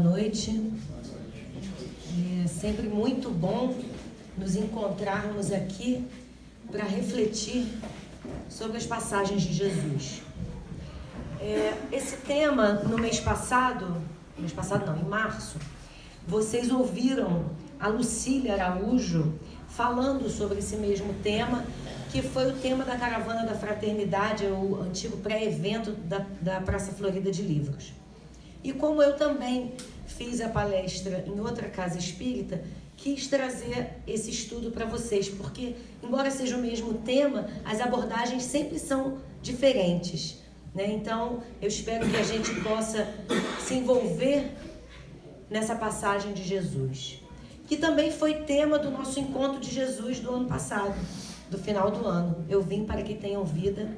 noite. É sempre muito bom nos encontrarmos aqui para refletir sobre as passagens de Jesus. Esse tema, no mês passado não, em março, vocês ouviram a Lucília Araújo falando sobre esse mesmo tema, que foi o tema da Caravana da Fraternidade, o antigo pré-evento da Praça Florida de Livros. E como eu também fiz a palestra em outra casa espírita, quis trazer esse estudo para vocês, porque, embora seja o mesmo tema, as abordagens sempre são diferentes, né? Então, eu espero que a gente possa se envolver nessa passagem de Jesus, que também foi tema do nosso encontro de Jesus do ano passado, do final do ano. Eu vim para que tenham vida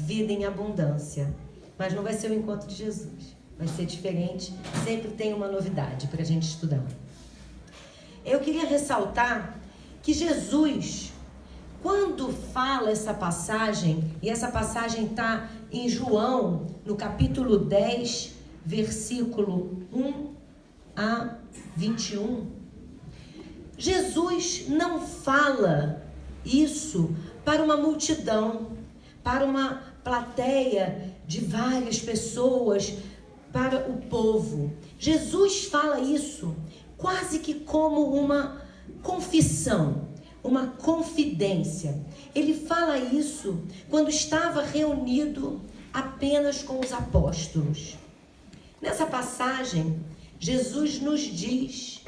em abundância. Mas não vai ser o encontro de Jesus. Vai ser diferente, sempre tem uma novidade para a gente estudar. Eu queria ressaltar que Jesus, quando fala essa passagem, e essa passagem está em João, no capítulo 10, versículo 1 a 21, Jesus não fala isso para uma multidão, para uma plateia de várias pessoas, para o povo. Jesus fala isso quase que como uma confissão, uma confidência. Ele fala isso quando estava reunido apenas com os apóstolos. Nessa passagem, Jesus nos diz,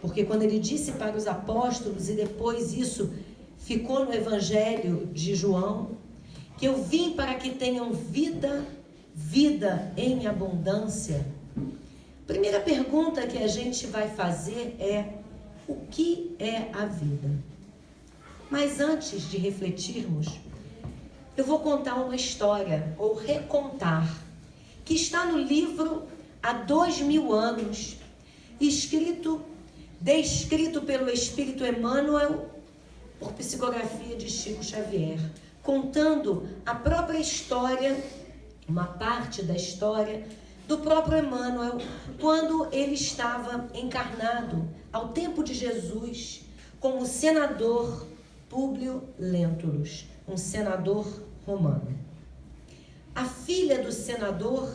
porque quando ele disse para os apóstolos, e depois isso ficou no Evangelho de João, que eu vim para que tenham vida em abundância. Primeira pergunta que a gente vai fazer é: o que é a vida? Mas antes de refletirmos, eu vou contar uma história, ou recontar, que está no livro há 2000 anos, descrito pelo Espírito Emmanuel, por psicografia de Chico Xavier, contando a própria história, uma parte da história do próprio Emmanuel, quando ele estava encarnado ao tempo de Jesus como senador Públio Lentulus, um senador romano. A filha do senador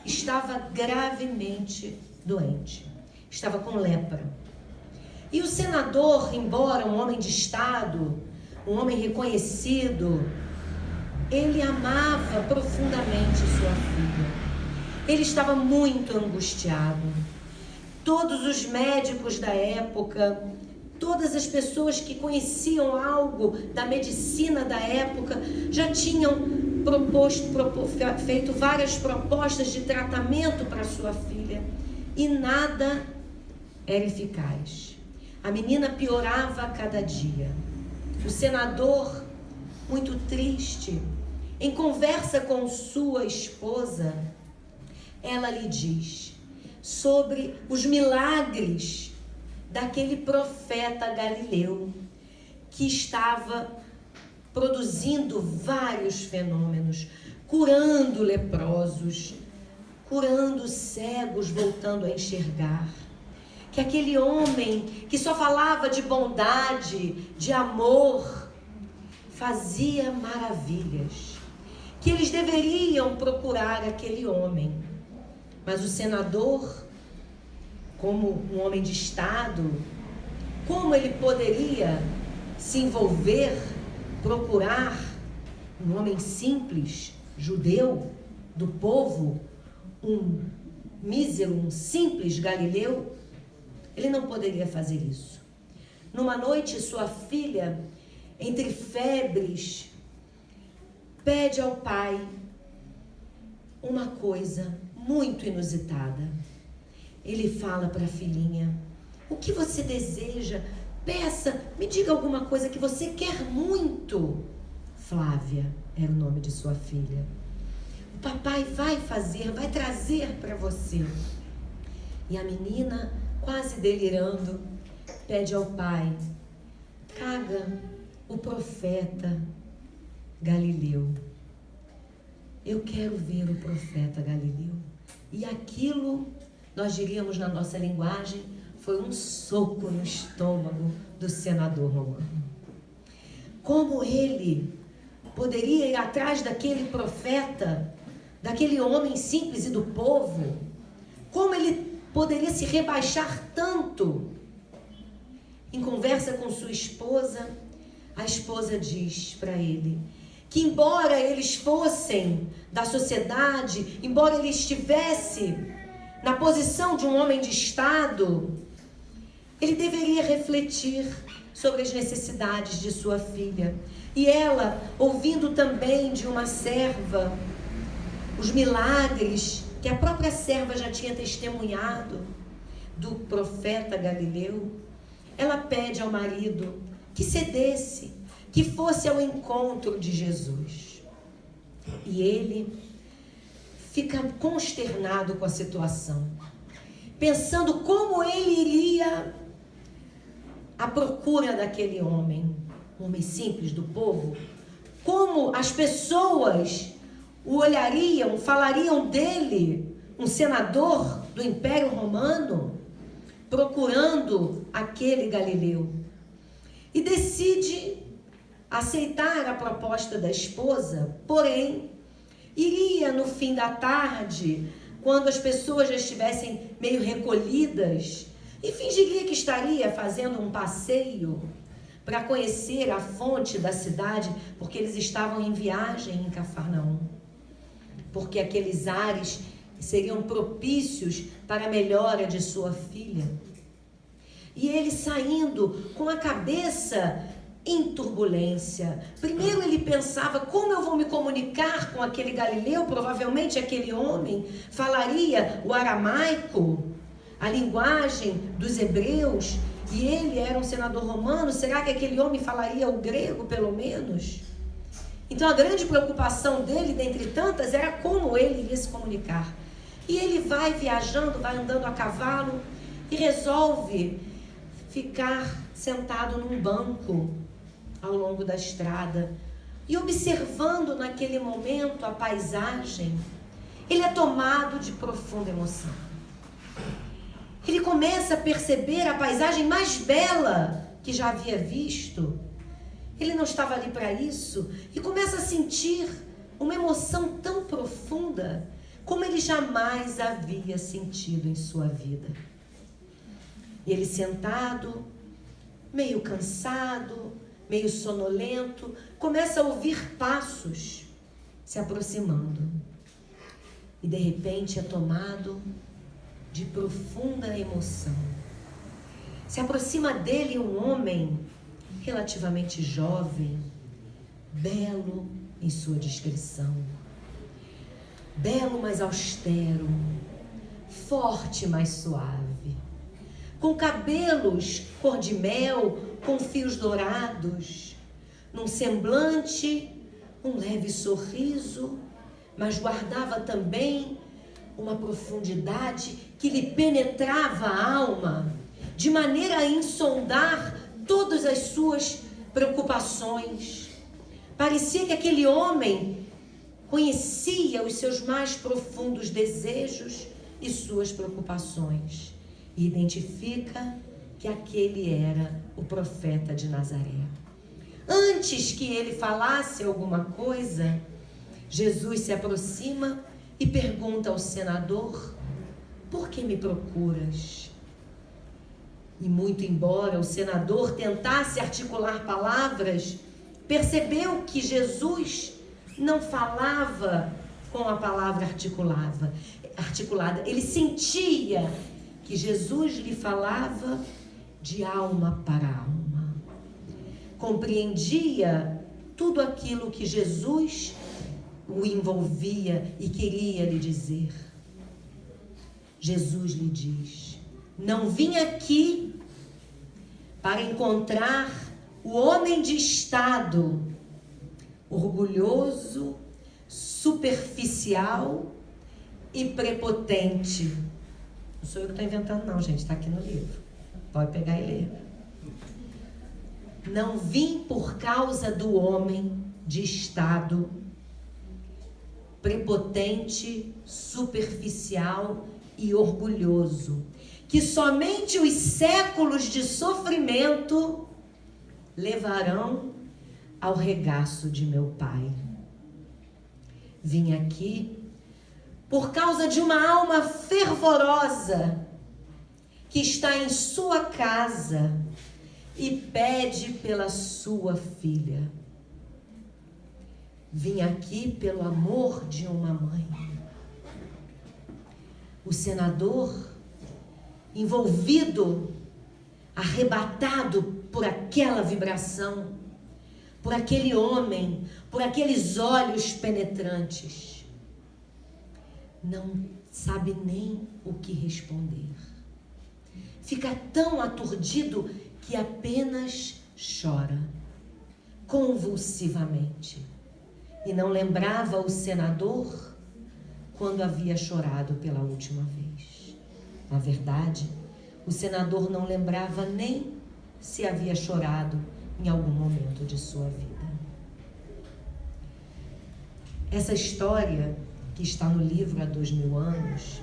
estava gravemente doente, estava com lepra. E o senador, embora um homem de Estado, um homem reconhecido, ele amava profundamente sua filha. Ele estava muito angustiado. Todos os médicos da época, todas as pessoas que conheciam algo da medicina da época, já tinham feito várias propostas de tratamento para sua filha, e nada era eficaz. A menina piorava a cada dia. O senador, muito triste, em conversa com sua esposa, ela lhe diz sobre os milagres daquele profeta Galileu, que estava produzindo vários fenômenos, curando leprosos, curando cegos, voltando a enxergar. Que aquele homem que só falava de bondade, de amor, fazia maravilhas, que eles deveriam procurar aquele homem. Mas o senador, como um homem de Estado, como ele poderia se envolver, procurar um homem simples, judeu, do povo, um mísero, um simples galileu? Ele não poderia fazer isso. Numa noite, sua filha, entre febres, pede ao pai uma coisa muito inusitada. Ele fala para a filhinha: o que você deseja? Peça, me diga alguma coisa que você quer muito. Flávia era o nome de sua filha. O papai vai trazer para você. E a menina, quase delirando, pede ao pai: traga o profeta Galileu. Eu quero ver o profeta Galileu. E aquilo nós diríamos na nossa linguagem, foi um soco no estômago do senador romano. Como ele poderia ir atrás daquele profeta, daquele homem simples e do povo? Como ele poderia se rebaixar tanto? Em conversa com sua esposa, a esposa diz para ele que embora eles fossem da sociedade, embora ele estivesse na posição de um homem de Estado, ele deveria refletir sobre as necessidades de sua filha. E ela, ouvindo também de uma serva os milagres que a própria serva já tinha testemunhado do profeta Galileu, ela pede ao marido que cedesse, que fosse ao encontro de Jesus. E ele fica consternado com a situação, pensando como ele iria à procura daquele homem, um homem simples do povo, como as pessoas o olhariam, falariam dele, um senador do Império Romano, procurando aquele Galileu. E decide aceitar a proposta da esposa, porém, iria no fim da tarde, quando as pessoas já estivessem meio recolhidas, e fingiria que estaria fazendo um passeio para conhecer a fonte da cidade, porque eles estavam em viagem em Cafarnaum, porque aqueles ares seriam propícios para a melhora de sua filha. E ele saindo com a cabeça em turbulência. Primeiro ele pensava, como eu vou me comunicar com aquele Galileu? Provavelmente aquele homem falaria o aramaico, a linguagem dos hebreus, e ele era um senador romano. Será que aquele homem falaria o grego, pelo menos? Então a grande preocupação dele, dentre tantas, era como ele iria se comunicar. E ele vai viajando, vai andando a cavalo e resolve ficar sentado num banco ao longo da estrada e observando naquele momento a paisagem. Ele é tomado de profunda emoção. Ele começa a perceber a paisagem mais bela que já havia visto. Ele não estava ali para isso e começa a sentir uma emoção tão profunda como ele jamais havia sentido em sua vida. Ele sentado, meio cansado, meio sonolento, começa a ouvir passos se aproximando. E de repente é tomado de profunda emoção. Se aproxima dele um homem relativamente jovem, belo em sua descrição, belo mas austero, forte mas suave, com cabelos cor de mel, com fios dourados, num semblante, um leve sorriso, mas guardava também uma profundidade que lhe penetrava a alma, de maneira a insondar todas as suas preocupações. Parecia que aquele homem conhecia os seus mais profundos desejos e suas preocupações, e identifica que aquele era o profeta de Nazaré. Antes que ele falasse alguma coisa, Jesus se aproxima e pergunta ao senador: por que me procuras? E muito embora o senador tentasse articular palavras, percebeu que Jesus não falava com a palavra articulada. Ele sentia que Jesus lhe falava de alma para alma. Compreendia tudo aquilo que Jesus o envolvia e queria lhe dizer. Jesus lhe diz: não vim aqui para encontrar o homem de estado, orgulhoso, superficial e prepotente. Não sou eu que estou inventando não, gente, está aqui no livro. Pode pegar e ler. Não vim por causa do homem de estado, prepotente, superficial e orgulhoso, que somente os séculos de sofrimento levarão ao regaço de meu Pai. Vim aqui por causa de uma alma fervorosa que está em sua casa e pede pela sua filha. Vim aqui pelo amor de uma mãe. O senador, envolvido, arrebatado por aquela vibração, por aquele homem, por aqueles olhos penetrantes, não sabe nem o que responder. Fica tão aturdido que apenas chora, convulsivamente. E não lembrava o senador quando havia chorado pela última vez. Na verdade, o senador não lembrava nem se havia chorado em algum momento de sua vida. Essa história, que está no livro há 2000 anos,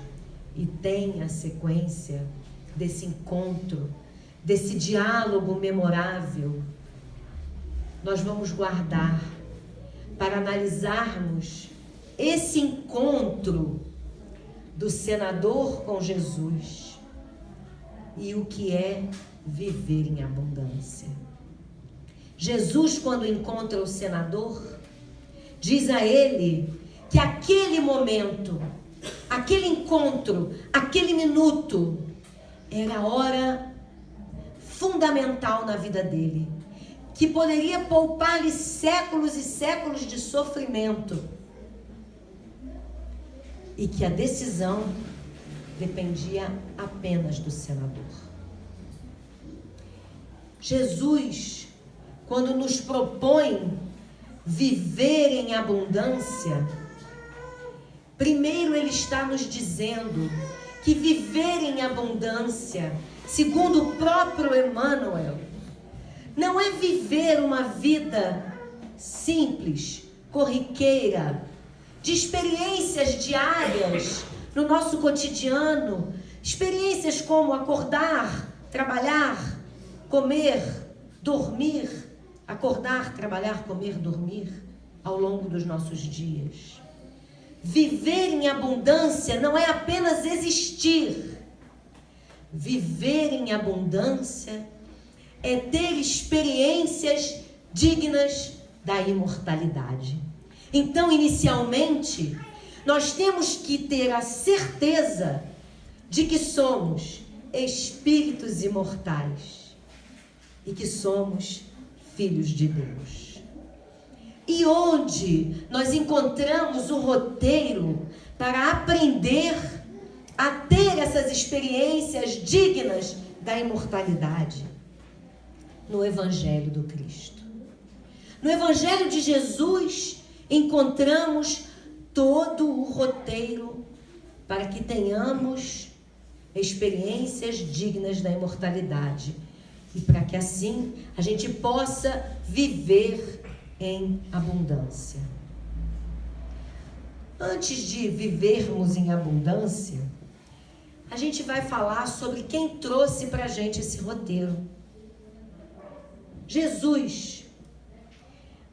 e tem a sequência desse encontro, desse diálogo memorável, nós vamos guardar para analisarmos esse encontro do senador com Jesus e o que é viver em abundância. Jesus, quando encontra o senador, diz a ele que aquele momento, aquele encontro, aquele minuto era a hora fundamental na vida dele, que poderia poupar-lhe séculos e séculos de sofrimento, e que a decisão dependia apenas do senador. Jesus, quando nos propõe viver em abundância, primeiro ele está nos dizendo que viver em abundância, segundo o próprio Emmanuel, não é viver uma vida simples, corriqueira, de experiências diárias no nosso cotidiano, experiências como acordar, trabalhar, comer, dormir, acordar, trabalhar, comer, dormir ao longo dos nossos dias. Viver em abundância não é apenas existir. Viver em abundância é ter experiências dignas da imortalidade. Então, inicialmente, nós temos que ter a certeza de que somos espíritos imortais e que somos filhos de Deus. E onde nós encontramos o roteiro para aprender a ter essas experiências dignas da imortalidade? No Evangelho do Cristo. No Evangelho de Jesus encontramos todo o roteiro para que tenhamos experiências dignas da imortalidade e para que assim a gente possa viver em abundância. Antes de vivermos em abundância, a gente vai falar sobre quem trouxe para a gente esse roteiro. Jesus,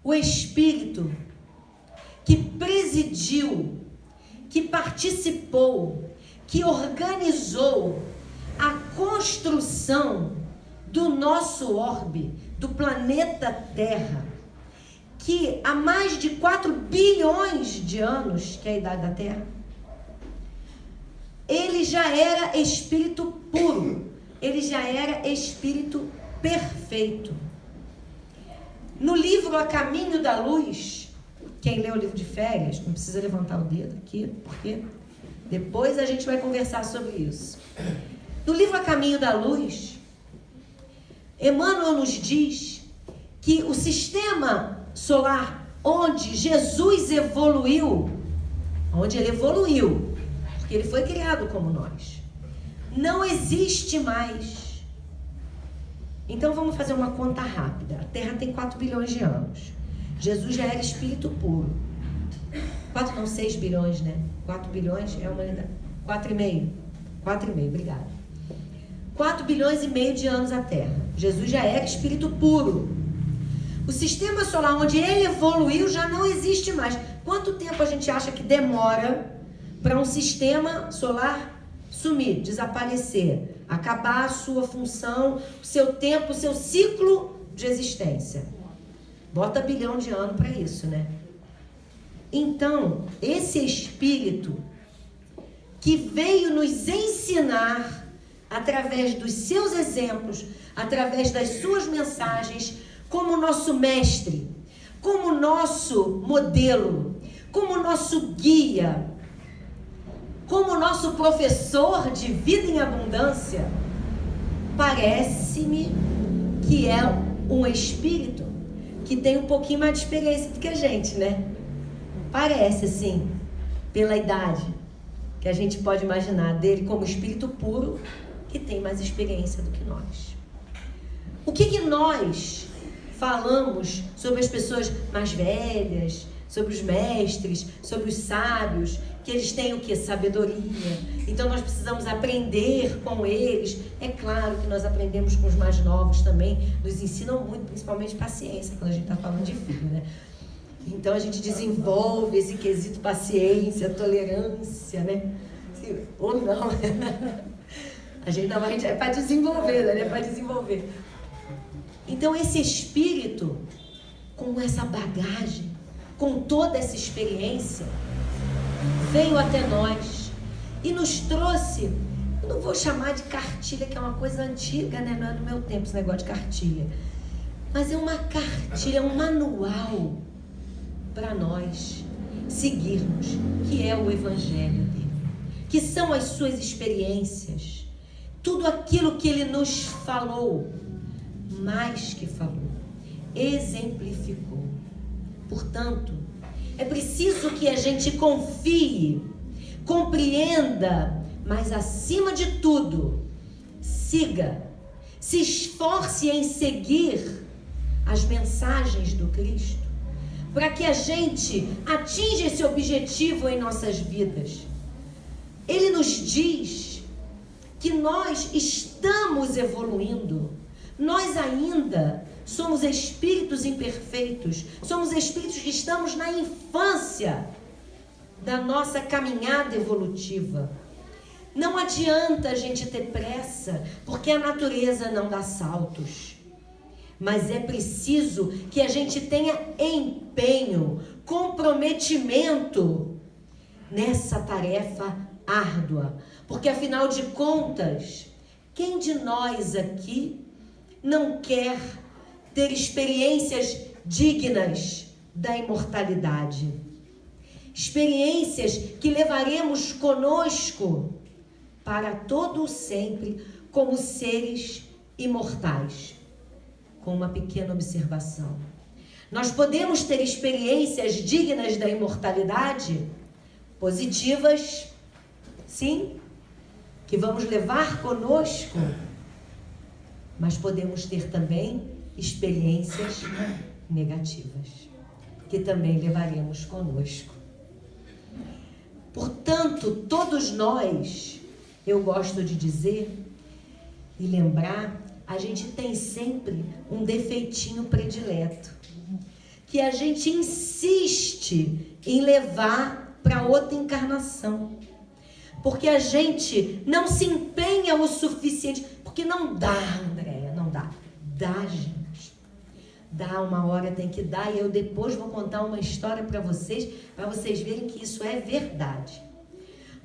o Espírito que presidiu, que participou, que organizou a construção do nosso orbe, do planeta Terra, que há mais de 4 bilhões de anos, que é a idade da Terra, ele já era espírito puro, ele já era espírito perfeito. No livro A Caminho da Luz, quem lê o livro de férias, não precisa levantar o dedo aqui, porque depois a gente vai conversar sobre isso. No livro A Caminho da Luz, Emmanuel nos diz que o sistema solar onde Jesus evoluiu, onde ele evoluiu, porque ele foi criado como nós, não existe mais. Então vamos fazer uma conta rápida. A Terra tem 4 bilhões de anos. Jesus já era espírito puro. 6 bilhões, né? 4 bilhões é a humanidade. 4,5. 4,5, obrigada. 4 bilhões e meio de anos a Terra. Jesus já era espírito puro. O sistema solar onde ele evoluiu já não existe mais. Quanto tempo a gente acha que demora para um sistema solar sumir, desaparecer, acabar a sua função, o seu tempo, o seu ciclo de existência? Bota bilhão de anos para isso, né? Então, esse espírito que veio nos ensinar através dos seus exemplos, através das suas mensagens, como nosso mestre, como nosso modelo, como nosso guia, como nosso professor de vida em abundância, parece-me que é um espírito que tem um pouquinho mais de experiência do que a gente, né? Parece, assim, pela idade, que a gente pode imaginar dele como espírito puro, que tem mais experiência do que nós. O que nós falamos sobre as pessoas mais velhas, sobre os mestres, sobre os sábios, que eles têm o quê? Sabedoria. Então nós precisamos aprender com eles. É claro que nós aprendemos com os mais novos também, nos ensinam muito, principalmente paciência, quando a gente está falando de filho, né? Então a gente desenvolve esse quesito paciência, tolerância, né? Ou não, a gente é para desenvolver, né? É para desenvolver. Então esse espírito, com essa bagagem, com toda essa experiência, veio até nós e nos trouxe, eu não vou chamar de cartilha, que é uma coisa antiga, né? Não é do meu tempo esse negócio de cartilha, mas é uma cartilha, um manual para nós seguirmos, que é o evangelho dele, que são as suas experiências, tudo aquilo que ele nos falou, mais que falou, exemplificou. Portanto, é preciso que a gente confie, compreenda, mas acima de tudo, siga, se esforce em seguir as mensagens do Cristo, para que a gente atinja esse objetivo em nossas vidas. Ele nos diz que nós estamos evoluindo, nós ainda somos espíritos imperfeitos, somos espíritos que estamos na infância da nossa caminhada evolutiva. Não adianta a gente ter pressa, porque a natureza não dá saltos. Mas é preciso que a gente tenha empenho, comprometimento nessa tarefa árdua. Porque afinal de contas, quem de nós aqui não quer ter experiências dignas da imortalidade? Experiências que levaremos conosco para todo o sempre como seres imortais. Com uma pequena observação: nós podemos ter experiências dignas da imortalidade, positivas, sim, que vamos levar conosco, mas podemos ter também experiências negativas, que também levaremos conosco. Portanto, todos nós, eu gosto de dizer e lembrar, a gente tem sempre um defeitinho predileto, que a gente insiste em levar para outra encarnação, porque a gente não se empenha o suficiente, porque não dá, Andréia, não dá. Dá, gente. Dá, uma hora tem que dar, e eu depois vou contar uma história para vocês verem que isso é verdade.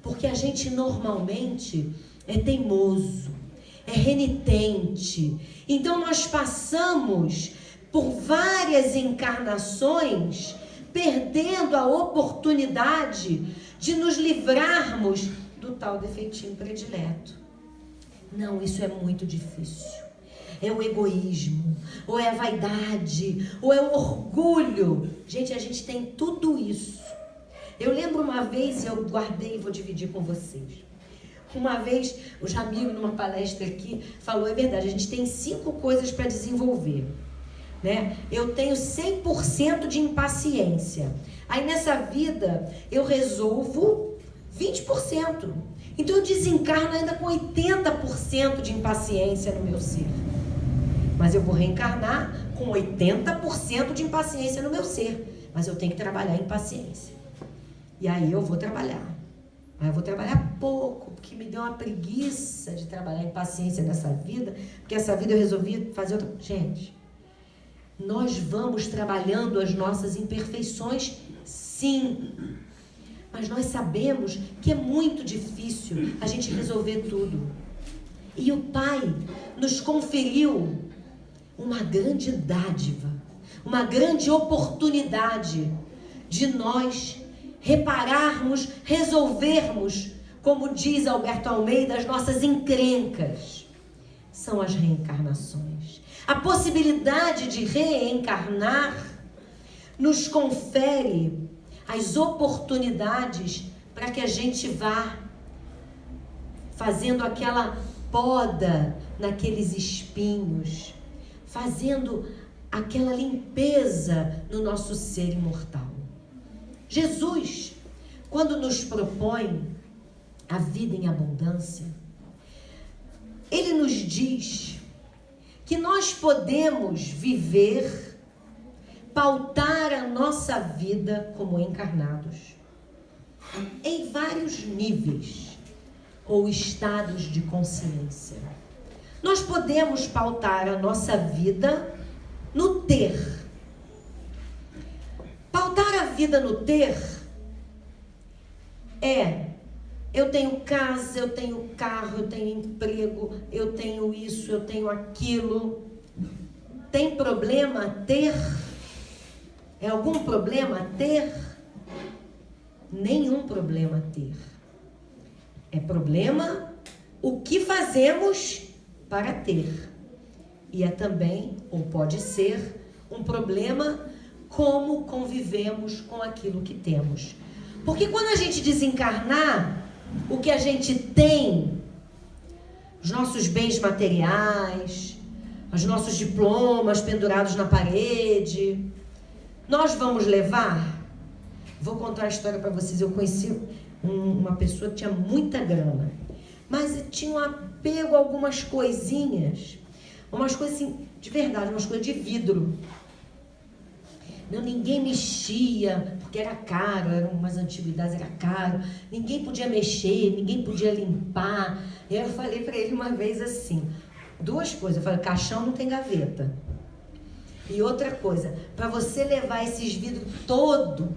Porque a gente normalmente é teimoso, é renitente. Então nós passamos por várias encarnações perdendo a oportunidade de nos livrarmos do tal defeitinho predileto. Não, isso é muito difícil. É o egoísmo, ou é a vaidade, ou é o orgulho. Gente, a gente tem tudo isso. Eu lembro uma vez, eu guardei e vou dividir com vocês. Uma vez, o Jamil, numa palestra aqui, falou, é verdade, a gente tem 5 coisas para desenvolver, né? Eu tenho 100% de impaciência. Aí nessa vida, eu resolvo 20%. Então eu desencarno ainda com 80% de impaciência no meu ser. Mas eu vou reencarnar com 80% de impaciência no meu ser. Mas eu tenho que trabalhar em paciência. E aí eu vou trabalhar. Mas eu vou trabalhar pouco, porque me deu uma preguiça de trabalhar em paciência nessa vida. Porque essa vida eu resolvi fazer outra... Gente, nós vamos trabalhando as nossas imperfeições, sim. Mas nós sabemos que é muito difícil a gente resolver tudo. E o Pai nos conferiu uma grande dádiva, uma grande oportunidade de nós repararmos, resolvermos, como diz Alberto Almeida, as nossas encrencas. São as reencarnações. A possibilidade de reencarnar nos confere as oportunidades para que a gente vá fazendo aquela poda naqueles espinhos, fazendo aquela limpeza no nosso ser imortal. Jesus, quando nos propõe a vida em abundância, ele nos diz que nós podemos viver, pautar a nossa vida como encarnados em vários níveis ou estados de consciência. Nós podemos pautar a nossa vida no ter. Pautar a vida no ter é: eu tenho casa, eu tenho carro, eu tenho emprego, eu tenho isso, eu tenho aquilo. Tem problema ter? É algum problema ter? Nenhum problema ter. É problema o que fazemos para ter. E é também, ou pode ser, um problema como convivemos com aquilo que temos. Porque quando a gente desencarnar, o que a gente tem, os nossos bens materiais, os nossos diplomas pendurados na parede, nós vamos levar. Vou contar a história para vocês. Eu conheci uma pessoa que tinha muita grana, mas tinha um apego a algumas coisinhas, umas coisas assim, de verdade, umas coisas de vidro. Não, ninguém mexia, porque era caro, eram umas antiguidades, era caro. Ninguém podia mexer, ninguém podia limpar. E aí eu falei para ele uma vez assim, duas coisas. Eu falei: caixão não tem gaveta. E outra coisa, para você levar esses vidros todo,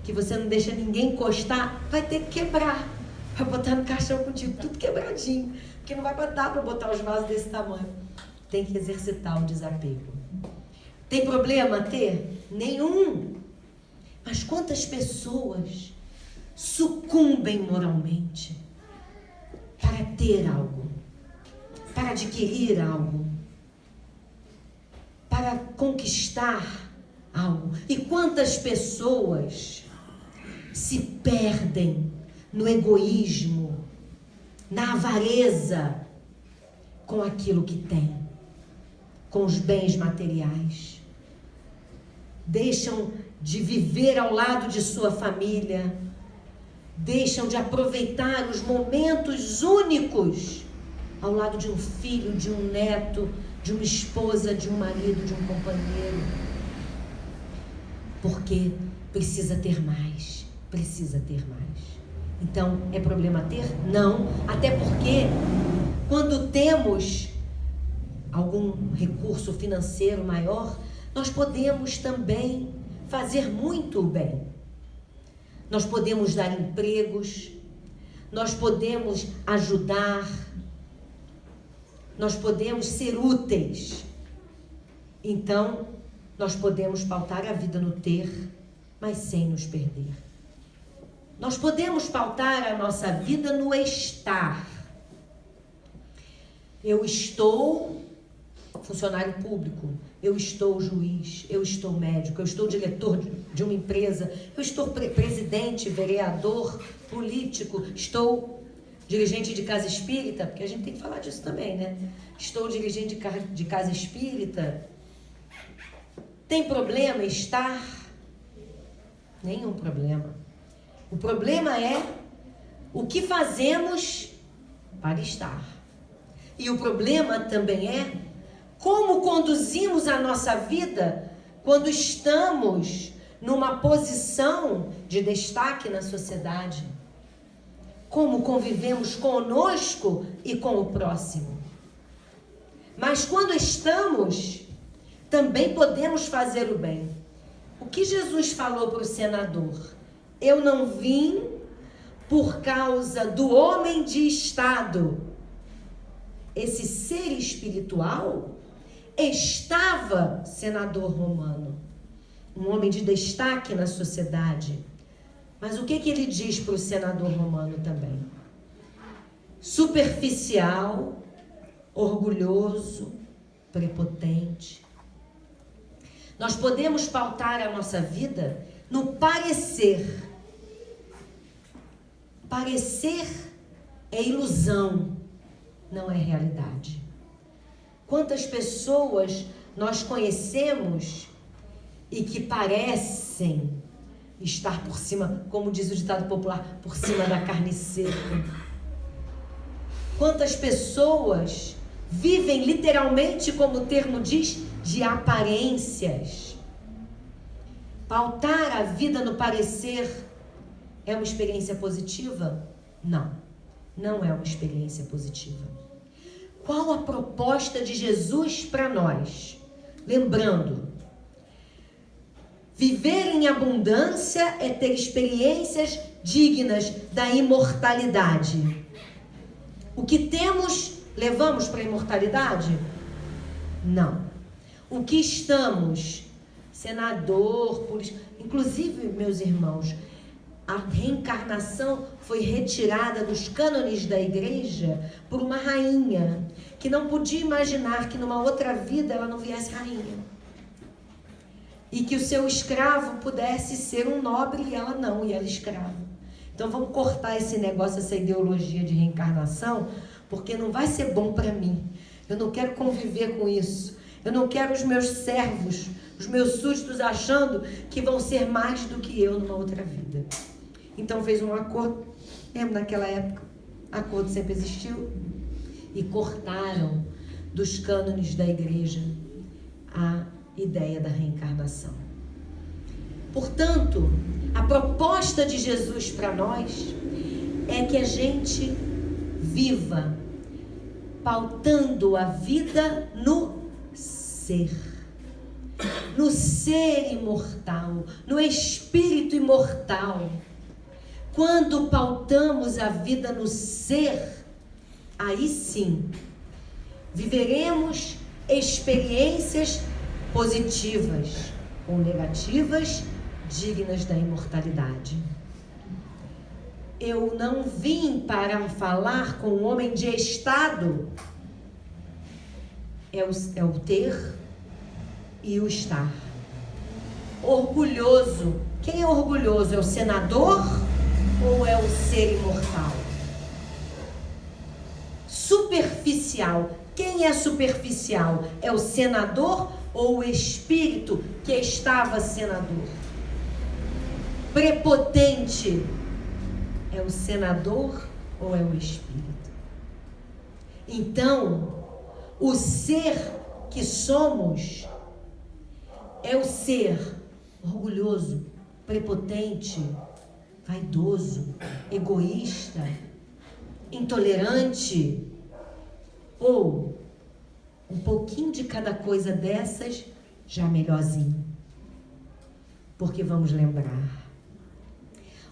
que você não deixa ninguém encostar, vai ter que quebrar, para botar no caixão contigo, tudo quebradinho, porque não vai dar para botar os vasos desse tamanho. Tem que exercitar o desapego. Tem problema ter? Nenhum. Mas quantas pessoas sucumbem moralmente para ter algo, para adquirir algo, para conquistar algo? E quantas pessoas se perdem no egoísmo, na avareza com aquilo que tem, com os bens materiais. Deixam de viver ao lado de sua família, deixam de aproveitar os momentos únicos ao lado de um filho, de um neto, de uma esposa, de um marido, de um companheiro. Porque precisa ter mais, precisa ter mais. Então, é problema ter? Não, até porque quando temos algum recurso financeiro maior, nós podemos também fazer muito bem. Nós podemos dar empregos, nós podemos ajudar, nós podemos ser úteis. Então, nós podemos pautar a vida no ter, mas sem nos perder. Nós podemos pautar a nossa vida no estar. Eu estou funcionário público, eu estou juiz, eu estou médico, eu estou diretor de uma empresa, eu estou presidente, vereador, político, estou dirigente de casa espírita, porque a gente tem que falar disso também, né? Estou dirigente de casa espírita. Tem problema estar? Nenhum problema. O problema é o que fazemos para estar. E o problema também é como conduzimos a nossa vida quando estamos numa posição de destaque na sociedade. Como convivemos conosco e com o próximo. Mas quando estamos, também podemos fazer o bem. O que Jesus falou para o senador? Eu não vim por causa do homem de Estado. Esse ser espiritual estava senador romano, um homem de destaque na sociedade. Mas o que ele diz para o senador romano também? Superficial, orgulhoso, prepotente. Nós podemos pautar a nossa vida no parecer. Parecer é ilusão, não é realidade. Quantas pessoas nós conhecemos e que parecem estar por cima, como diz o ditado popular, por cima da carne seca. Quantas pessoas vivem literalmente, como o termo diz, de aparências. Pautar a vida no parecer é uma experiência positiva? Não, não é uma experiência positiva. Qual a proposta de Jesus para nós? Lembrando, viver em abundância é ter experiências dignas da imortalidade. O que temos, levamos para a imortalidade? Não. O que estamos, senador, político, inclusive, meus irmãos, a reencarnação foi retirada dos cânones da igreja por uma rainha que não podia imaginar que numa outra vida ela não viesse rainha. E que o seu escravo pudesse ser um nobre e ela não, e ela escrava. Então vamos cortar esse negócio, essa ideologia de reencarnação, porque não vai ser bom para mim. Eu não quero conviver com isso. Eu não quero os meus servos, os meus súditos achando que vão ser mais do que eu numa outra vida. Então fez um acordo, mesmo naquela época, acordo sempre existiu, e cortaram dos cânones da igreja a ideia da reencarnação. Portanto, a proposta de Jesus para nós é que a gente viva pautando a vida no ser imortal, no espírito imortal. Quando pautamos a vida no ser, aí sim, viveremos experiências positivas ou negativas, dignas da imortalidade. Eu não vim para falar com o homem de Estado. É o ter e o estar. Orgulhoso. Quem é orgulhoso? É o senador ou é o ser imortal? Superficial. Quem é superficial? É o senador ou o espírito que estava senador? Prepotente. É o senador ou é o espírito? Então, o ser que somos é o ser orgulhoso, prepotente, vaidoso, egoísta, intolerante, ou um pouquinho de cada coisa dessas, já melhorzinho. Porque vamos lembrar,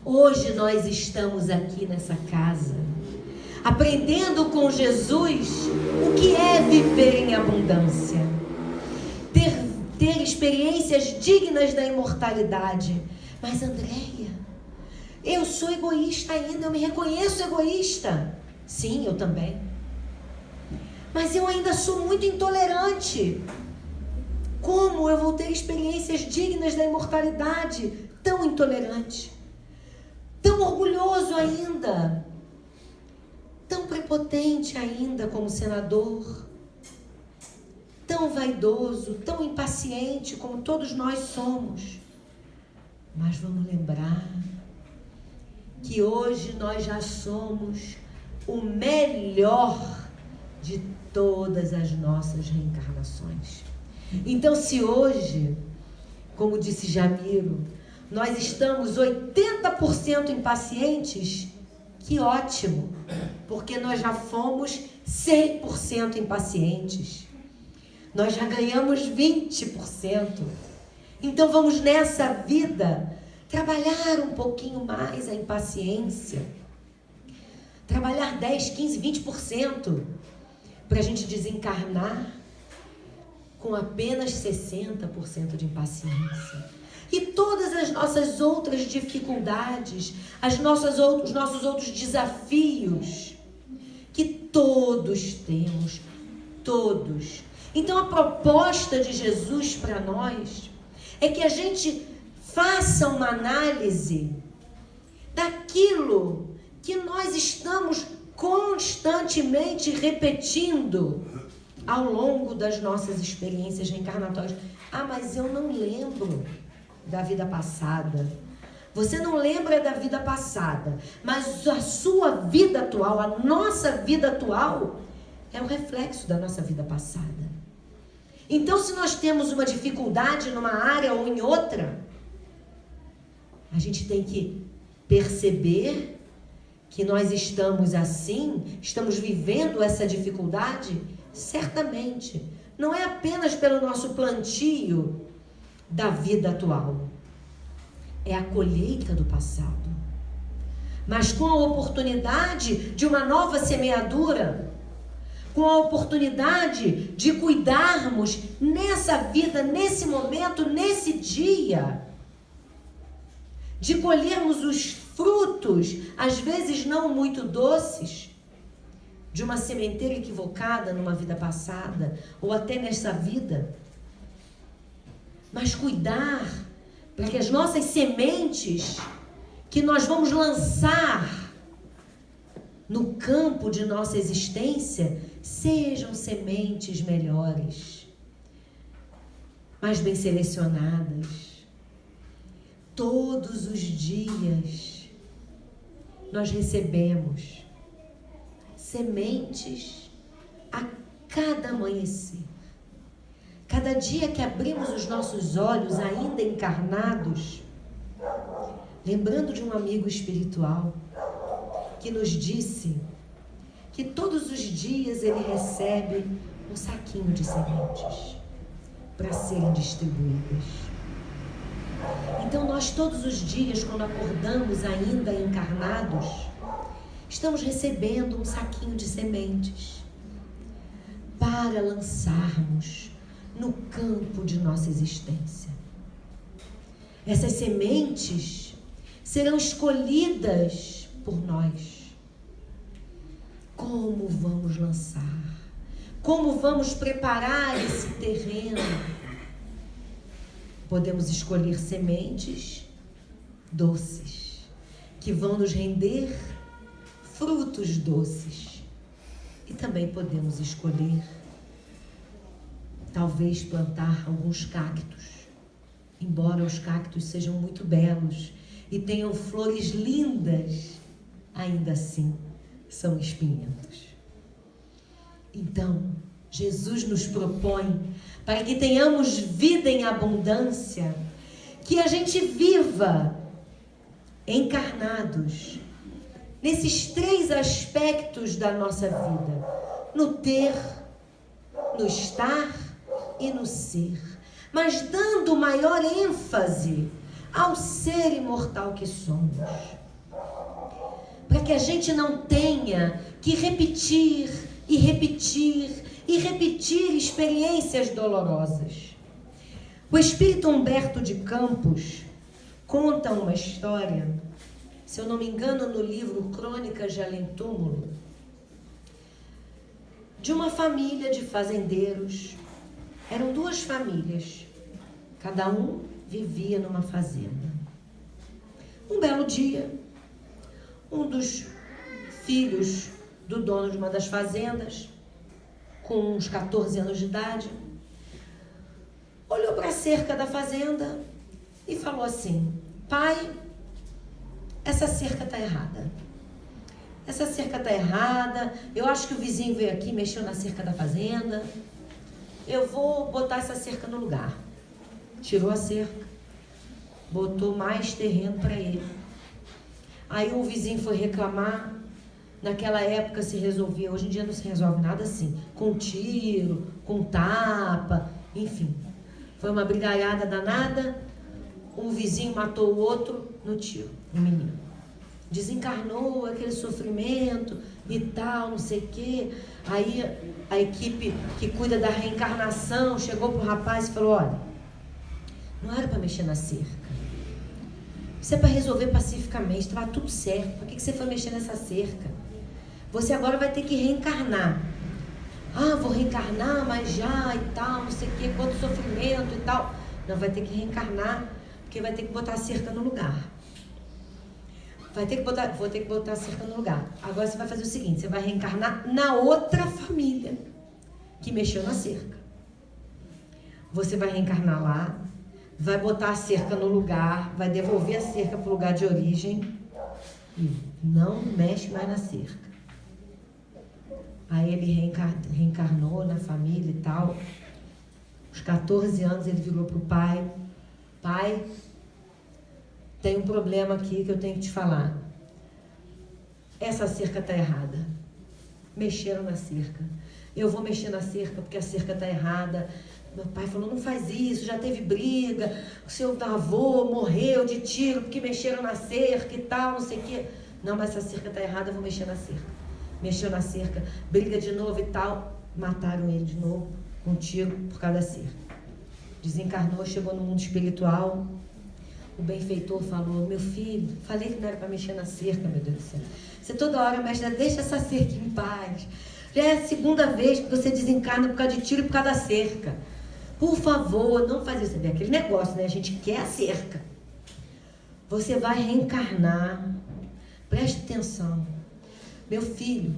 hoje nós estamos aqui nessa casa, aprendendo com Jesus o que é viver em abundância, ter experiências dignas da imortalidade. Mas Andréia, eu sou egoísta ainda, eu me reconheço egoísta. Sim, eu também. Mas eu ainda sou muito intolerante. Como eu vou ter experiências dignas da imortalidade? Tão intolerante, tão orgulhoso ainda, tão prepotente ainda como senador, tão vaidoso, tão impaciente como todos nós somos. Mas vamos lembrar que hoje nós já somos o melhor de todas as nossas reencarnações. Então, se hoje, como disse Jamiro, nós estamos 80% impacientes, que ótimo, porque nós já fomos 100% impacientes. Nós já ganhamos 20%. Então vamos nessa vida trabalhar um pouquinho mais a impaciência. Trabalhar 10, 15, 20% para a gente desencarnar com apenas 60% de impaciência. E todas as nossas outras dificuldades, os nossos outros desafios, que todos temos, todos. Então a proposta de Jesus para nós é que a gente faça uma análise daquilo que nós estamos constantemente repetindo ao longo das nossas experiências reencarnatórias. Ah, mas eu não lembro da vida passada. Você não lembra da vida passada, mas a sua vida atual, a nossa vida atual, é o reflexo da nossa vida passada. Então, se nós temos uma dificuldade numa área ou em outra, a gente tem que perceber que nós estamos assim, estamos vivendo essa dificuldade, certamente. Não é apenas pelo nosso plantio da vida atual. É a colheita do passado. Mas com a oportunidade de uma nova semeadura, com a oportunidade de cuidarmos nessa vida, nesse momento, nesse dia, de colhermos os frutos, às vezes não muito doces, de uma sementeira equivocada numa vida passada, ou até nessa vida. Mas cuidar para que as nossas sementes que nós vamos lançar no campo de nossa existência sejam sementes melhores, mais bem selecionadas. Todos os dias nós recebemos sementes a cada amanhecer. Cada dia que abrimos os nossos olhos, ainda encarnados, lembrando de um amigo espiritual que nos disse que todos os dias ele recebe um saquinho de sementes para serem distribuídas. Então nós todos os dias, quando acordamos ainda encarnados, estamos recebendo um saquinho de sementes para lançarmos no campo de nossa existência. Essas sementes serão escolhidas por nós. Como vamos lançar? Como vamos preparar esse terreno? Podemos escolher sementes doces, que vão nos render frutos doces. E também podemos escolher, talvez, plantar alguns cactos. Embora os cactos sejam muito belos e tenham flores lindas, ainda assim são espinhentos. Então, Jesus nos propõe para que tenhamos vida em abundância, que a gente viva encarnados nesses 3 aspectos da nossa vida: no ter, no estar e no ser, mas dando maior ênfase ao ser imortal que somos, para que a gente não tenha que repetir e repetir e repetir experiências dolorosas. O espírito Humberto de Campos conta uma história, se eu não me engano, no livro Crônicas de Além Túmulo, de uma família de fazendeiros. Eram 2 famílias, cada um vivia numa fazenda. Um belo dia, um dos filhos do dono de uma das fazendas, com uns 14 anos de idade, olhou para a cerca da fazenda e falou assim: pai, essa cerca está errada. Essa cerca está errada. Eu acho que o vizinho veio aqui e mexeu na cerca da fazenda. Eu vou botar essa cerca no lugar. Tirou a cerca. Botou mais terreno para ele. Aí o vizinho foi reclamar. Naquela época se resolvia. Hoje em dia não se resolve nada assim. Com tiro, com tapa, enfim. Foi uma brigalhada danada. Um vizinho matou o outro no tiro, o menino. Desencarnou aquele sofrimento e tal, não sei o quê. Aí a equipe que cuida da reencarnação chegou pro rapaz e falou: olha, não era para mexer na cerca. Isso é para resolver pacificamente, estava tudo certo. Por que você foi mexer nessa cerca? Você agora vai ter que reencarnar. Ah, vou reencarnar, mas já e tal, não sei o quê, quanto sofrimento e tal. Não, vai ter que reencarnar, porque vai ter que botar a cerca no lugar. Vou ter que botar a cerca no lugar. Agora você vai fazer o seguinte, você vai reencarnar na outra família que mexeu na cerca. Você vai reencarnar lá, vai botar a cerca no lugar, vai devolver a cerca para o lugar de origem e não mexe mais na cerca. Aí ele reencarnou na família e tal. Aos 14 anos ele virou para o pai: pai, tem um problema aqui que eu tenho que te falar. Essa cerca está errada. Mexeram na cerca. Eu vou mexer na cerca porque a cerca está errada. Meu pai falou: não faz isso, já teve briga. O seu avô morreu de tiro porque mexeram na cerca e tal, não sei o quê. Não, mas essa cerca está errada, eu vou mexer na cerca. Mexeu na cerca, briga de novo e tal. Mataram ele de novo com um tiro por causa da cerca. Desencarnou, chegou no mundo espiritual. O benfeitor falou: meu filho, falei que não era para mexer na cerca, meu Deus do céu. Você toda hora mexe, deixa essa cerca em paz. Já é a segunda vez que você desencarna por causa de tiro e por causa da cerca. Por favor, não faz isso. Você vê aquele negócio, né? A gente quer a cerca. Você vai reencarnar. Preste atenção. Meu filho,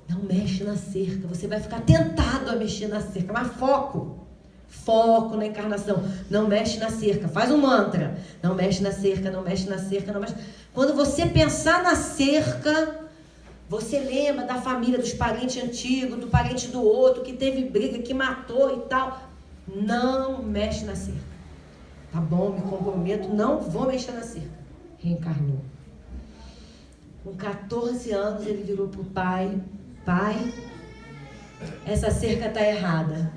não mexe na cerca. Você vai ficar tentado a mexer na cerca. Mas foco. Foco na encarnação. Não mexe na cerca. Faz um mantra. Não mexe na cerca, não mexe na cerca, não mexe. Quando você pensar na cerca, você lembra da família, dos parentes antigos, do parente do outro, que teve briga, que matou e tal. Não mexe na cerca. Tá bom, me comprometo, não vou mexer na cerca. Reencarnou. Com 14 anos ele virou pro pai: pai, essa cerca tá errada.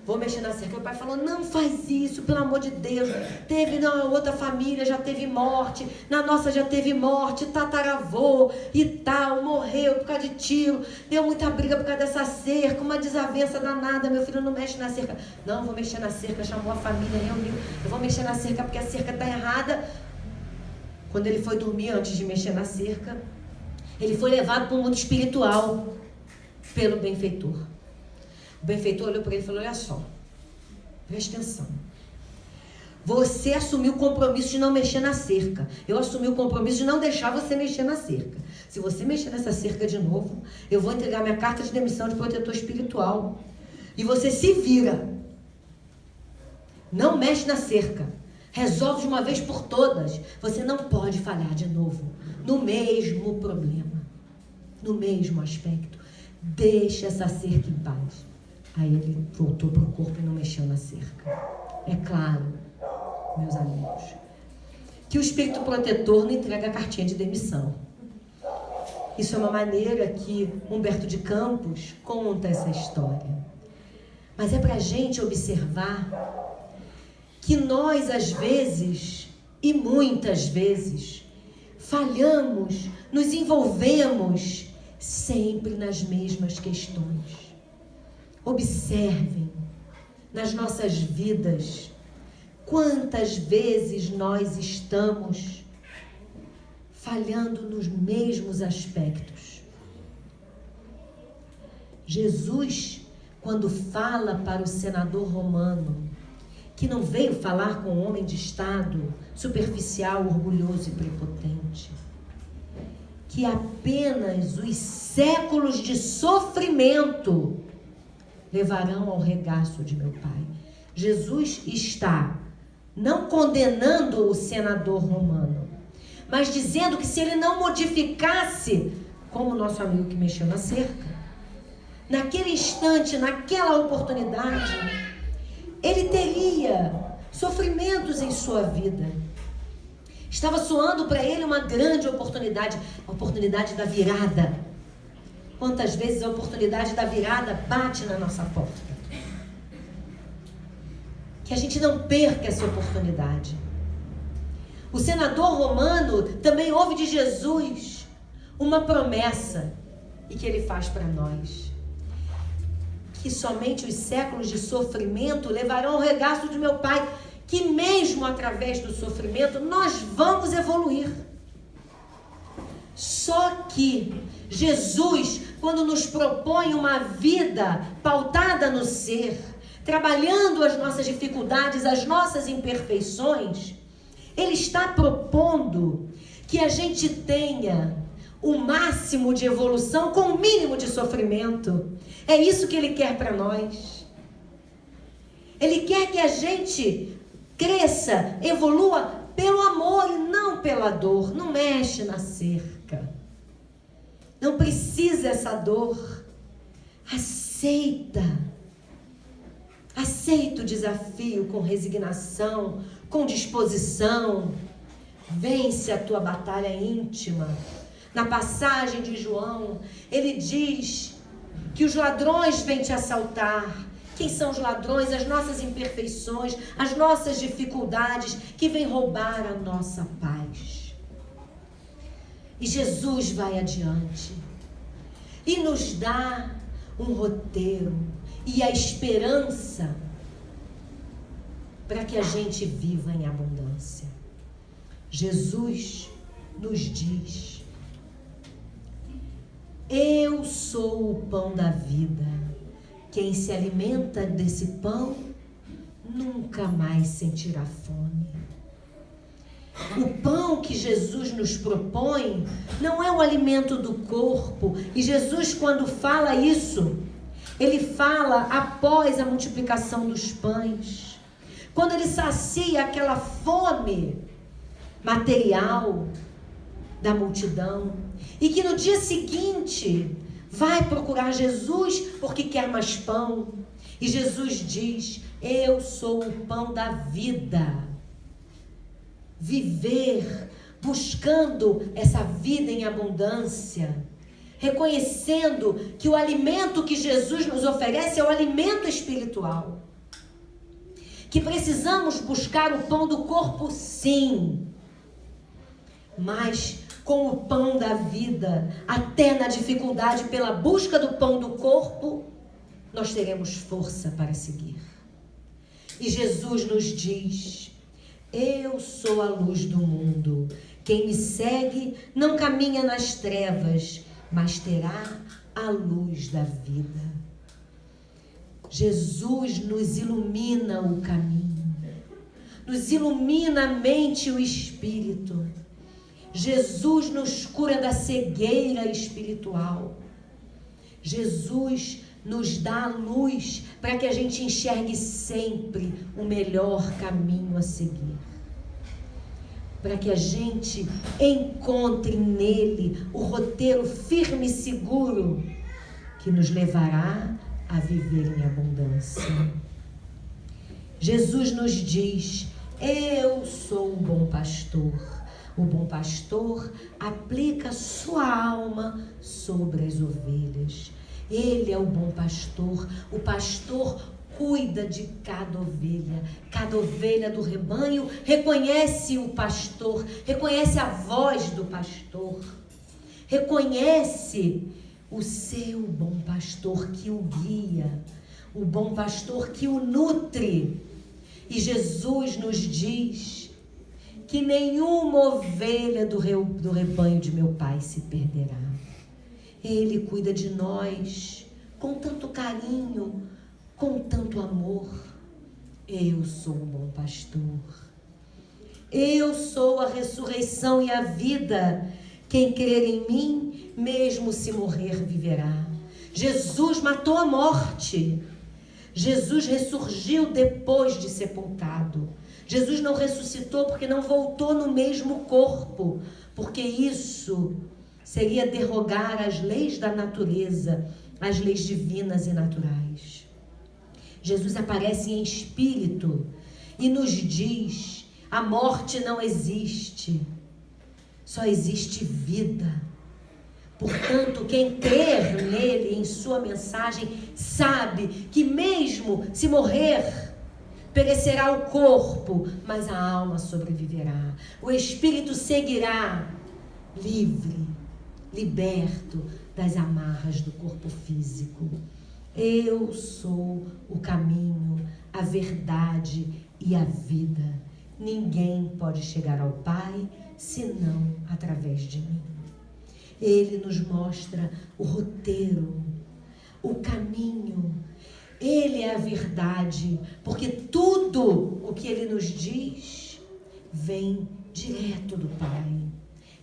Vou mexer na cerca. O pai falou: não faz isso, pelo amor de Deus. Teve na outra família, já teve morte. Na nossa já teve morte. Tataravô e tal. Morreu por causa de tiro. Deu muita briga por causa dessa cerca. Uma desavença danada. Meu filho não mexe na cerca. Não, vou mexer na cerca. Chamou a família, reuniu. Eu vou mexer na cerca porque a cerca está errada. Quando ele foi dormir, antes de mexer na cerca, ele foi levado para o mundo espiritual pelo benfeitor. O benfeitor olhou para ele e falou: olha só, preste atenção. Você assumiu o compromisso de não mexer na cerca. Eu assumi o compromisso de não deixar você mexer na cerca. Se você mexer nessa cerca de novo, eu vou entregar minha carta de demissão de protetor espiritual. E você se vira. Não mexe na cerca. Resolve de uma vez por todas. Você não pode falhar de novo no mesmo problema, no mesmo aspecto. Deixa essa cerca em paz. Aí ele voltou para o corpo e não mexeu na cerca. É claro, meus amigos, que o espírito protetor não entrega a cartinha de demissão. Isso é uma maneira que Humberto de Campos conta essa história. Mas é para a gente observar que nós, às vezes, e muitas vezes, falhamos, nos envolvemos sempre nas mesmas questões. Observem nas nossas vidas quantas vezes nós estamos falhando nos mesmos aspectos. Jesus, quando fala para o senador romano, que não veio falar com um homem de estado superficial, orgulhoso e prepotente, que apenas os séculos de sofrimento levarão ao regaço de meu Pai. Jesus está não condenando o senador romano, mas dizendo que se ele não modificasse, como o nosso amigo que mexeu na cerca, naquele instante, naquela oportunidade, ele teria sofrimentos em sua vida. Estava soando para ele uma grande oportunidade, a oportunidade da virada. Quantas vezes a oportunidade da virada bate na nossa porta? Que a gente não perca essa oportunidade. O senador romano também ouve de Jesus uma promessa, e que ele faz para nós: que somente os séculos de sofrimento levarão ao regaço de meu Pai, que mesmo através do sofrimento nós vamos evoluir. Só que Jesus, quando nos propõe uma vida pautada no ser, trabalhando as nossas dificuldades, as nossas imperfeições, Ele está propondo que a gente tenha o máximo de evolução com o mínimo de sofrimento. É isso que Ele quer para nós. Ele quer que a gente cresça, evolua pelo amor e não pela dor. Não mexe na cerca. Não precisa essa dor. Aceita. Aceita o desafio com resignação, com disposição. Vence a tua batalha íntima. Na passagem de João, ele diz que os ladrões vêm te assaltar. Quem são os ladrões? As nossas imperfeições, as nossas dificuldades, que vêm roubar a nossa paz. E Jesus vai adiante e nos dá um roteiro e a esperança para que a gente viva em abundância. Jesus nos diz: eu sou o pão da vida. Quem se alimenta desse pão nunca mais sentirá fome. O pão que Jesus nos propõe não é o alimento do corpo. E Jesus, quando fala isso, ele fala após a multiplicação dos pães. Quando ele sacia aquela fome material da multidão. E que no dia seguinte vai procurar Jesus porque quer mais pão. E Jesus diz: eu sou o pão da vida. Viver buscando essa vida em abundância, reconhecendo que o alimento que Jesus nos oferece é o alimento espiritual. Que precisamos buscar o pão do corpo, sim, mas com o pão da vida, até na dificuldade, pela busca do pão do corpo, nós teremos força para seguir. E Jesus nos diz: eu sou a luz do mundo. Quem me segue não caminha nas trevas, mas terá a luz da vida. Jesus nos ilumina o caminho, nos ilumina a mente e o espírito. Jesus nos cura da cegueira espiritual. Jesus nos dá a luz para que a gente enxergue sempre o melhor caminho a seguir. Para que a gente encontre nele o roteiro firme e seguro que nos levará a viver em abundância. Jesus nos diz: eu sou o bom pastor. O bom pastor aplica sua alma sobre as ovelhas. Ele é o bom pastor. O pastor cuida de cada ovelha do rebanho reconhece o pastor, reconhece a voz do pastor, reconhece o seu bom pastor que o guia, o bom pastor que o nutre. E Jesus nos diz que nenhuma ovelha do rebanho de meu Pai se perderá. Ele cuida de nós com tanto carinho, com tanto amor. Eu sou o bom pastor. Eu sou a ressurreição e a vida. Quem crer em mim, mesmo se morrer, viverá. Jesus matou a morte. Jesus ressurgiu depois de sepultado. Jesus não ressuscitou porque não voltou no mesmo corpo, porque isso seria derrogar as leis da natureza, as leis divinas e naturais. Jesus aparece em espírito e nos diz: a morte não existe, só existe vida. Portanto, quem crer nele, em sua mensagem, sabe que mesmo se morrer, perecerá o corpo, mas a alma sobreviverá. O espírito seguirá livre, liberto das amarras do corpo físico. Eu sou o caminho, a verdade e a vida. Ninguém pode chegar ao Pai senão através de mim. Ele nos mostra o roteiro, o caminho. Ele é a verdade, porque tudo o que ele nos diz vem direto do Pai.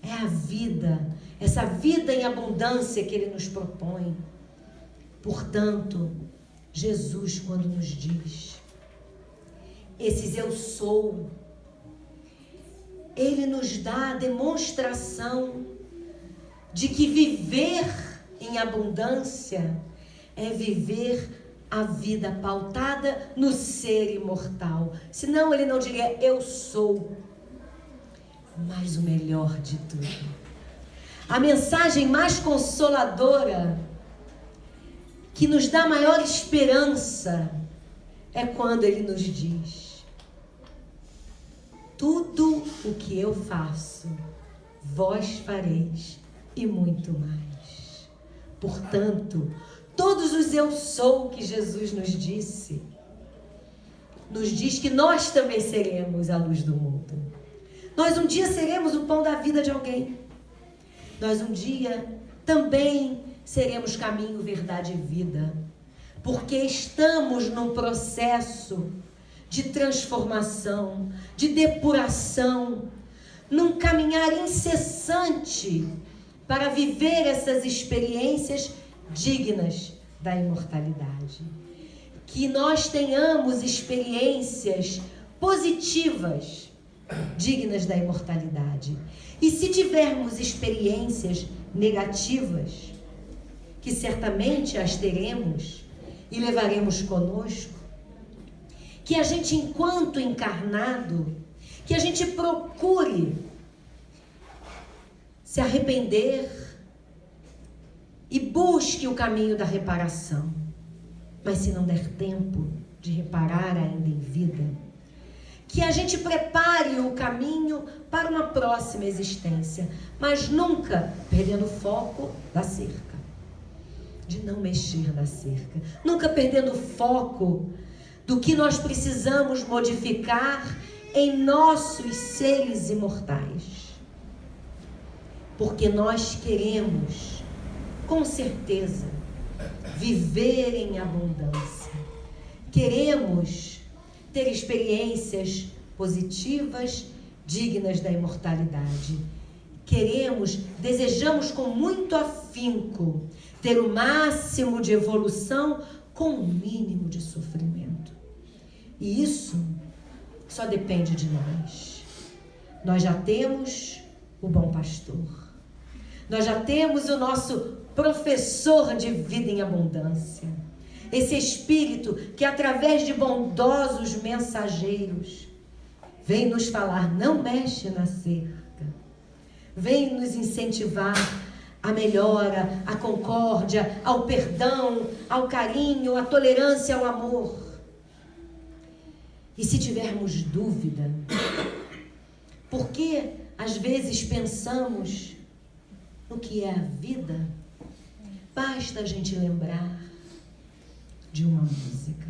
É a vida, essa vida em abundância que ele nos propõe. Portanto, Jesus, quando nos diz esses eu sou, ele nos dá a demonstração de que viver em abundância é viver a vida pautada no ser imortal. Senão ele não diria eu sou. Mas o melhor de tudo, a mensagem mais consoladora, que nos dá maior esperança, é quando ele nos diz: tudo o que eu faço, vós fareis e muito mais. Portanto, todos os eu sou que Jesus nos disse, nos diz que nós também seremos a luz do mundo. Nós um dia seremos o pão da vida de alguém. Nós um dia também seremos caminho, verdade e vida. Porque estamos num processo de transformação, de depuração, num caminhar incessante para viver essas experiências dignas da imortalidade. Que nós tenhamos experiências positivas, dignas da imortalidade. E se tivermos experiências negativas, que certamente as teremos e levaremos conosco, que a gente, enquanto encarnado, que a gente procure se arrepender e busque o caminho da reparação. Mas se não der tempo de reparar ainda em vida, que a gente prepare o caminho para uma próxima existência, mas nunca perdendo o foco da cerca, de não mexer na cerca, nunca perdendo o foco do que nós precisamos modificar em nossos seres imortais. Porque nós queremos, com certeza, viver em abundância. Queremos ter experiências positivas, dignas da imortalidade. Desejamos com muito afinco ter o máximo de evolução com o mínimo de sofrimento. E isso só depende de nós. Nós já temos o bom pastor. Nós já temos o nosso professor de vida em abundância. Esse Espírito que, através de bondosos mensageiros, vem nos falar: não mexe na cerca. Vem nos incentivar à melhora, à concórdia, ao perdão, ao carinho, à tolerância, ao amor. E se tivermos dúvida, porque às vezes pensamos no que é a vida, basta a gente lembrar de uma música.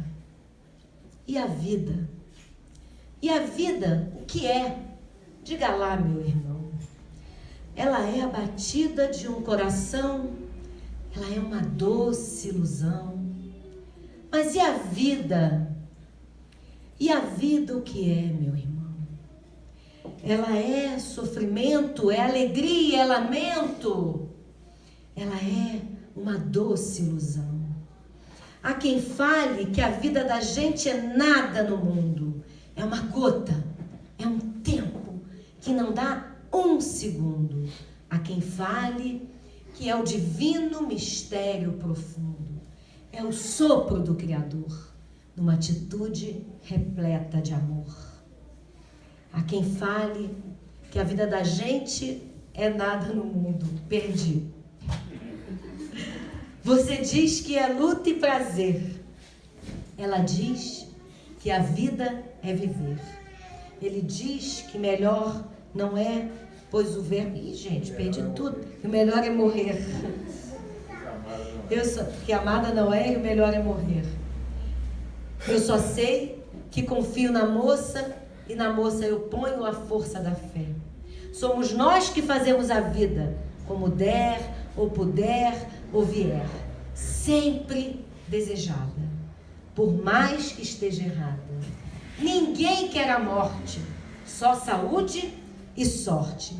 E a vida? E a vida, o que é? Diga lá, meu irmão. Ela é a batida de um coração, ela é uma doce ilusão. Mas e a vida? E a vida o que é, meu irmão? Ela é sofrimento, é alegria, é lamento. Ela é uma doce ilusão. Há quem fale que a vida da gente é nada no mundo, é uma gota, é um tempo que não dá um segundo. A quem fale que é o divino mistério profundo, é o sopro do Criador, numa atitude repleta de amor. A quem fale que a vida da gente é nada no mundo, perdi. Você diz que é luta e prazer. Ela diz que a vida é viver. Ele diz que melhor não é, pois o verbo... Ih, gente, perdi tudo. O melhor é morrer. Que amada não é e o melhor é morrer. Eu só sei que confio na moça e na moça eu ponho a força da fé. Somos nós que fazemos a vida, como der, ou puder, ou vier. Sempre desejada, por mais que esteja errada. Ninguém quer a morte, só saúde e sorte.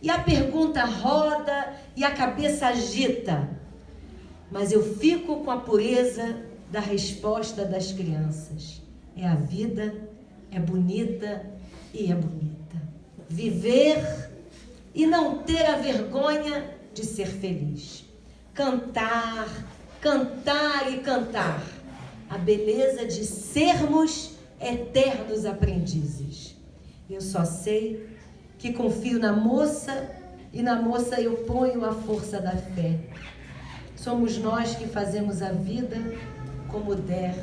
E a pergunta roda e a cabeça agita, mas eu fico com a pureza da resposta das crianças. É a vida, é bonita e é bonita. Viver e não ter a vergonha de ser feliz. Cantar, cantar e cantar. A beleza de sermos eternos aprendizes. Eu só sei que confio na moça e na moça eu ponho a força da fé. Somos nós que fazemos a vida como der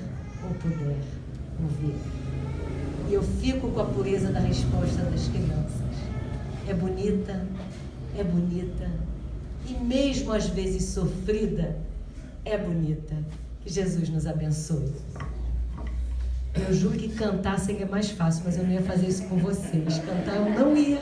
ou puder ouvir. E eu fico com a pureza da resposta das crianças. É bonita, e mesmo às vezes sofrida, é bonita. Que Jesus nos abençoe. Eu juro que cantar seria mais fácil, mas eu não ia fazer isso com vocês. Cantar eu não ia.